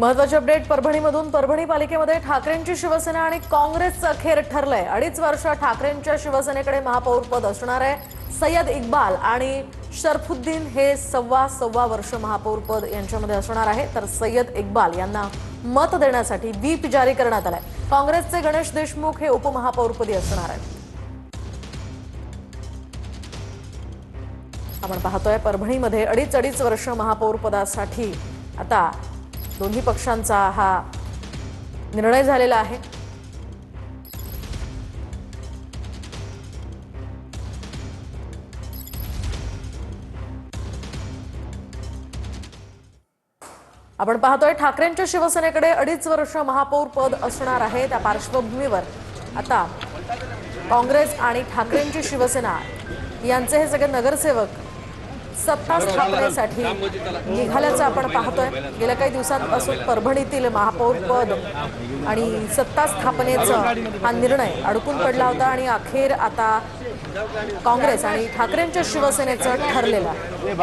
महत्वाची अपडेट परभणीमधून। परभणी पालिकेमध्ये ठाकरेंची शिवसेना आणि काँग्रेसचं अखेर ठरलंय। 2.5 वर्ष ठाकरेंच्या शिवसेनेकडे महापौर पद असणार आहे। सय्यद इक्बाल आणि शरफुद्दीन हे सव्वा वर्ष महापौर पद यांच्यामध्ये असणार आहे। तर सय्यद इक्बाल यांना मत देण्यासाठी व्हीप जारी करण्यात आलाय। काँग्रेसचे गणेश देशमुख हे उपमहापौरपदी असणार आहेत। आपण पाहतोय परभणीमध्ये 2.5 वर्ष महापौर पदासाठी आता दोन्ही पक्षांचा हा निर्णय झालेला आहे। आपण पाहतोय ठाकरेंच्या शिवसेनेकडे 2.5 वर्ष महापौर पद असणार आहे। त्या पार्श्वभूमीवर आता काँग्रेस आणि ठाकरेंची शिवसेना यांचे हे सगळे नगरसेवक सत्ता स्थापनेसाठी निघाल्याचं आपण पाहतोय। गेल्या काही दिवसांपासून परभणीतील महापौर पद आणि सत्ता स्थापनेचा हा निर्णय अडकून पडला होता आणि अखेर आता काँग्रेस आणि ठाकरेंच्या शिवसेनेचं ठरलेलं आहे।